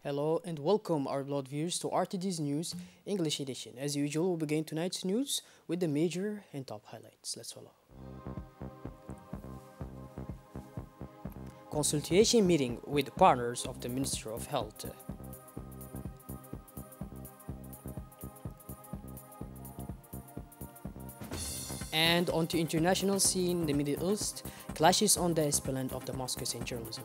Hello and welcome our blood viewers to RTD's News English edition. As usual, we'll begin tonight's news with the major and top highlights. Let's follow. Consultation meeting with partners of the Ministry of Health. And on to international scene, the Middle East clashes on the esplanade of Damascus in journalism.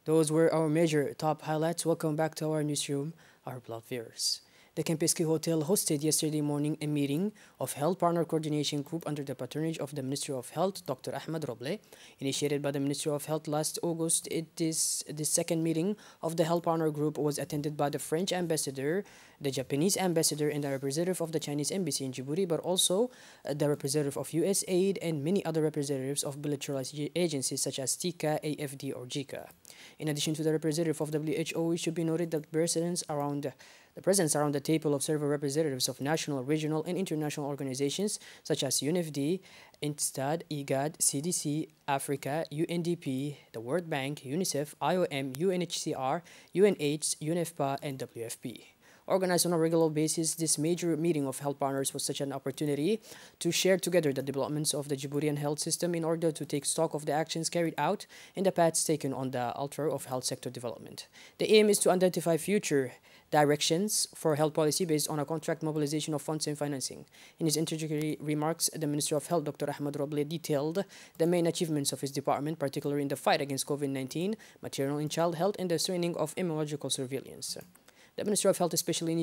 Those were our major top highlights. Welcome back to our newsroom, our blood viewers. The Kempinski Hotel hosted yesterday morning a meeting of Health Partner Coordination Group under the patronage of the Ministry of Health, Dr. Ahmed Roble. Initiated by the Ministry of Health last August, the second meeting of the Health Partner Group was attended by the French ambassador, the Japanese ambassador, and the representative of the Chinese embassy in Djibouti, but also the representative of USAID and many other representatives of bilateral agencies such as TICA, AFD, or JICA. In addition to the representative of WHO, it should be noted that the presence around the table of several representatives of national, regional, and international organizations such as UNFD, INSTAD, IGAD, CDC, Africa, UNDP, the World Bank, UNICEF, IOM, UNHCR, UNH, UNFPA, and WFP. Organized on a regular basis, this major meeting of health partners was such an opportunity to share together the developments of the Djiboutian health system in order to take stock of the actions carried out and the paths taken on the altar of health sector development. The aim is to identify future directions for health policy based on a contract mobilization of funds and financing. In his introductory remarks, the Minister of Health, Dr. Ahmed Roble, detailed the main achievements of his department, particularly in the fight against COVID-19, maternal and child health, and the strengthening of immunological surveillance. The Ministry of Health especially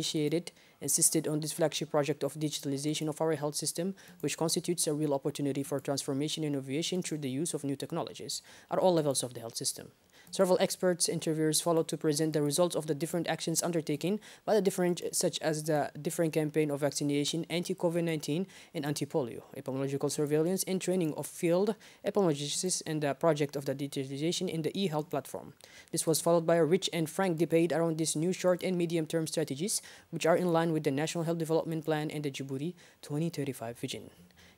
insisted on this flagship project of digitalization of our health system, which constitutes a real opportunity for transformation and innovation through the use of new technologies at all levels of the health system. Several experts interviewers followed to present the results of the different actions undertaken by the different, such as the different campaign of vaccination, anti-COVID-19 and anti-polio, epidemiological surveillance and training of field epidemiologists, and the project of the digitalization in the e-health platform. This was followed by a rich and frank debate around these new short and medium-term strategies, which are in line with the National Health Development Plan and the Djibouti 2035 vision.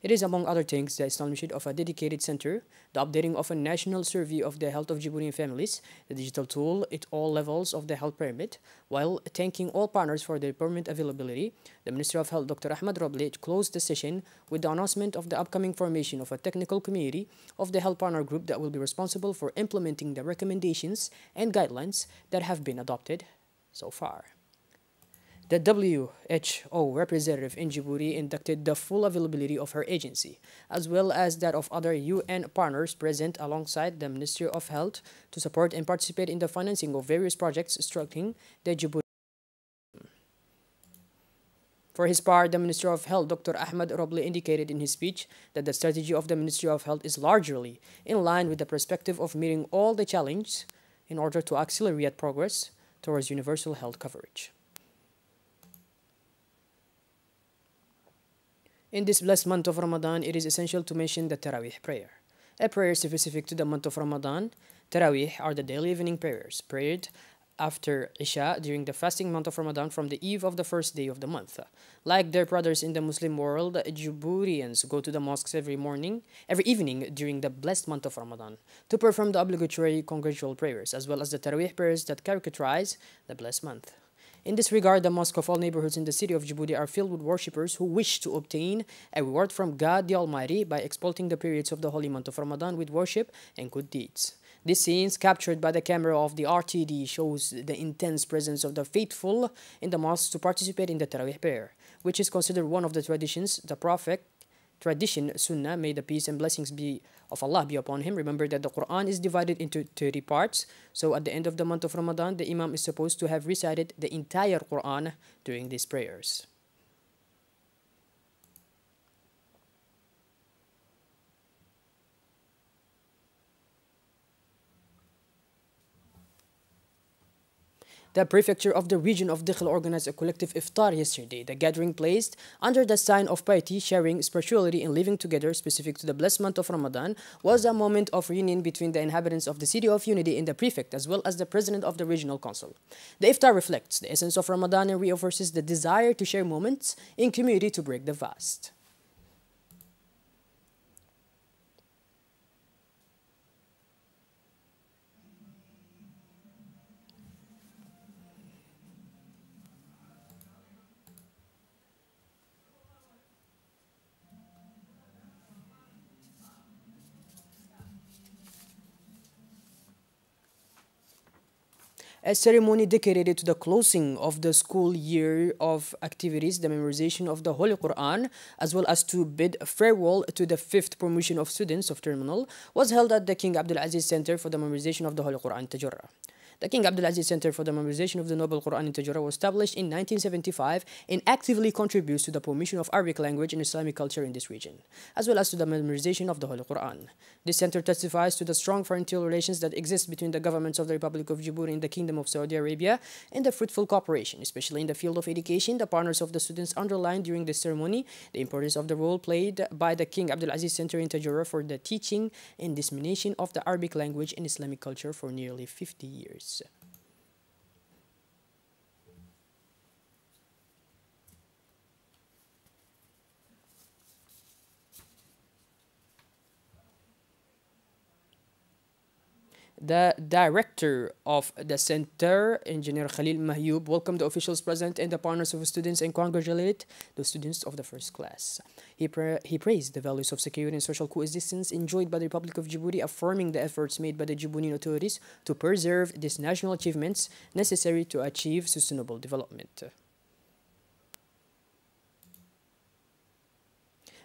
It is, among other things, the establishment of a dedicated center, the updating of a national survey of the health of Djiboutian families, the digital tool at all levels of the health pyramid. While thanking all partners for their permanent availability, the Minister of Health, Dr. Ahmed Roble, closed the session with the announcement of the upcoming formation of a technical committee of the Health Partner Group that will be responsible for implementing the recommendations and guidelines that have been adopted so far. The WHO representative in Djibouti inducted the full availability of her agency, as well as that of other UN partners present alongside the Ministry of Health to support and participate in the financing of various projects struggling the Djibouti. For his part, the Minister of Health, Dr. Ahmed Roble, indicated in his speech that the strategy of the Ministry of Health is largely in line with the perspective of meeting all the challenges in order to accelerate progress towards universal health coverage. In this blessed month of Ramadan, it is essential to mention the Taraweeh prayer. A prayer specific to the month of Ramadan. Taraweeh are the daily evening prayers, prayed after Isha during the fasting month of Ramadan from the eve of the first day of the month. Like their brothers in the Muslim world, Djiboutians go to the mosques every evening during the blessed month of Ramadan to perform the obligatory congregational prayers, as well as the Taraweeh prayers that characterize the blessed month. In this regard, the mosques of all neighborhoods in the city of Djibouti are filled with worshippers who wish to obtain a reward from God the Almighty by exploiting the periods of the holy month of Ramadan with worship and good deeds. These scenes, captured by the camera of the RTD, shows the intense presence of the faithful in the mosques to participate in the Taraweeh prayer, which is considered one of the traditions the Prophet Sunnah, may the peace and blessings of Allah be upon him. Remember that the Quran is divided into 30 parts. So at the end of the month of Ramadan, the Imam is supposed to have recited the entire Quran during these prayers. The prefecture of the region of Dikhl organized a collective iftar yesterday. The gathering placed under the sign of piety, sharing, spirituality, and living together specific to the blessed month of Ramadan was a moment of reunion between the inhabitants of the city of Unity and the prefect, as well as the president of the regional council. The iftar reflects the essence of Ramadan and reinforces the desire to share moments in community to break the fast. A ceremony dedicated to the closing of the school year of activities, the memorization of the Holy Quran, as well as to bid farewell to the fifth promotion of students of terminal, was held at the King Abdulaziz Center for the Memorization of the Holy Quran, Tajurra. The King Abdulaziz Center for the Memorization of the Noble Quran in Tajurra was established in 1975 and actively contributes to the promotion of Arabic language and Islamic culture in this region, as well as to the memorization of the Holy Quran. This center testifies to the strong frontier relations that exist between the governments of the Republic of Djibouti and the Kingdom of Saudi Arabia and the fruitful cooperation, especially in the field of education. The partners of the students underlined during this ceremony the importance of the role played by the King Abdulaziz Center in Tajurra for the teaching and dissemination of the Arabic language and Islamic culture for nearly 50 years. The director of the center, Engineer Khalil Mahyoub, welcomed the officials present and the partners of students and congratulated the students of the first class. He praised the values of security and social coexistence enjoyed by the Republic of Djibouti, affirming the efforts made by the Djiboutian authorities to preserve these national achievements necessary to achieve sustainable development.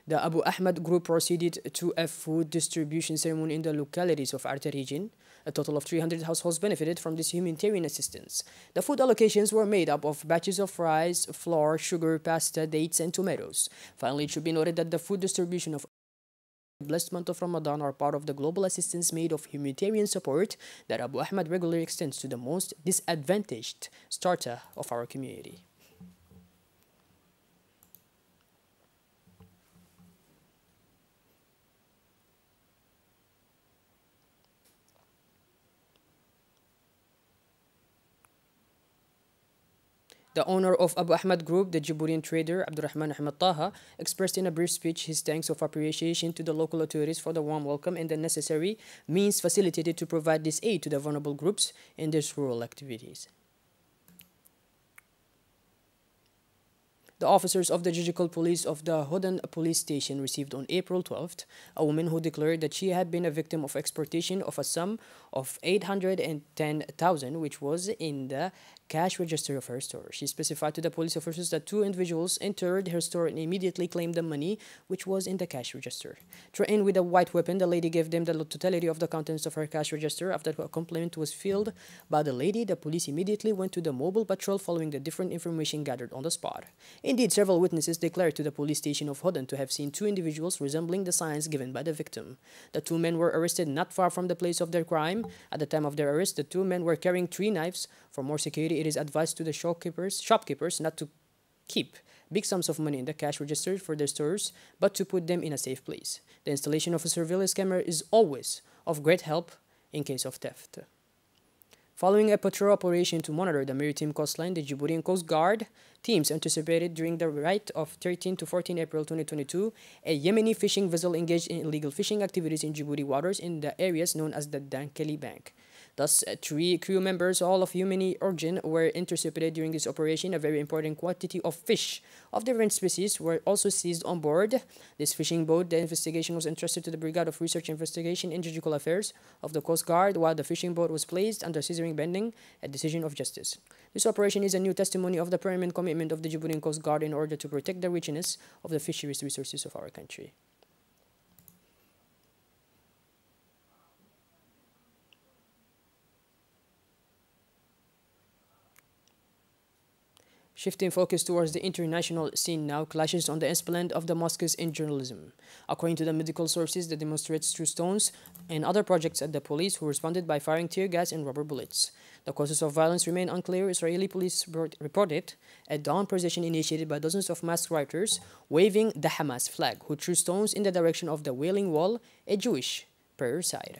The Abu Ahmed Group proceeded to a food distribution ceremony in the localities of Arta region. A total of 300 households benefited from this humanitarian assistance. The food allocations were made up of batches of rice, flour, sugar, pasta, dates, and tomatoes. Finally, it should be noted that the food distribution of the blessed month of Ramadan are part of the global assistance made of humanitarian support that Abu Ahmed regularly extends to the most disadvantaged strata of our community. The owner of Abu Ahmed Group, the Djiboutian trader Abdurrahman Ahmed Taha, expressed in a brief speech his thanks of appreciation to the local authorities for the warm welcome and the necessary means facilitated to provide this aid to the vulnerable groups in these rural activities. The officers of the judicial police of the Hodan police station received on April 12th a woman who declared that she had been a victim of exploitation of a sum of 810,000, which was in the cash register of her store. She specified to the police officers that two individuals entered her store and immediately claimed the money, which was in the cash register. Threatened with a white weapon, the lady gave them the totality of the contents of her cash register. After a complaint was filed by the lady, the police immediately went to the mobile patrol following the different information gathered on the spot. Indeed, several witnesses declared to the police station of Hodan to have seen two individuals resembling the signs given by the victim. The two men were arrested not far from the place of their crime. At the time of their arrest, the two men were carrying 3 knives. For more security, it is advised to the shopkeepers not to keep big sums of money in the cash register for their stores, but to put them in a safe place. The installation of a surveillance camera is always of great help in case of theft. Following a patrol operation to monitor the maritime coastline, the Djiboutian Coast Guard teams anticipated during the night of 13 to 14 April 2022, a Yemeni fishing vessel engaged in illegal fishing activities in Djibouti waters in the areas known as the Dankeli Bank. Thus, 3 crew members, all of Yemeni origin, were intercepted during this operation. A very important quantity of fish of different species were also seized on board this fishing boat. The investigation was entrusted to the Brigade of Research Investigation and Judicial Affairs of the Coast Guard, while the fishing boat was placed under seizuring pending a decision of justice. This operation is a new testimony of the permanent commitment of the Djiboutian Coast Guard in order to protect the richness of the fisheries resources of our country. Shifting focus towards the international scene now, clashes on the esplanade of Damascus in journalism. According to the medical sources, the demonstrators threw stones and other projects at the police, who responded by firing tear gas and rubber bullets. The causes of violence remain unclear. Israeli police reported a dawn procession initiated by dozens of masked rioters waving the Hamas flag, who threw stones in the direction of the Wailing Wall, a Jewish prayer site.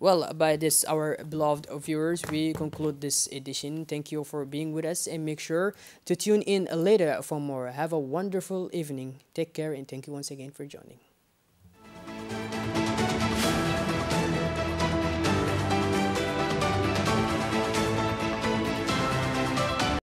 Well, by this, our beloved viewers, we conclude this edition. Thank you for being with us, and make sure to tune in later for more. Have a wonderful evening. Take care, and thank you once again for joining.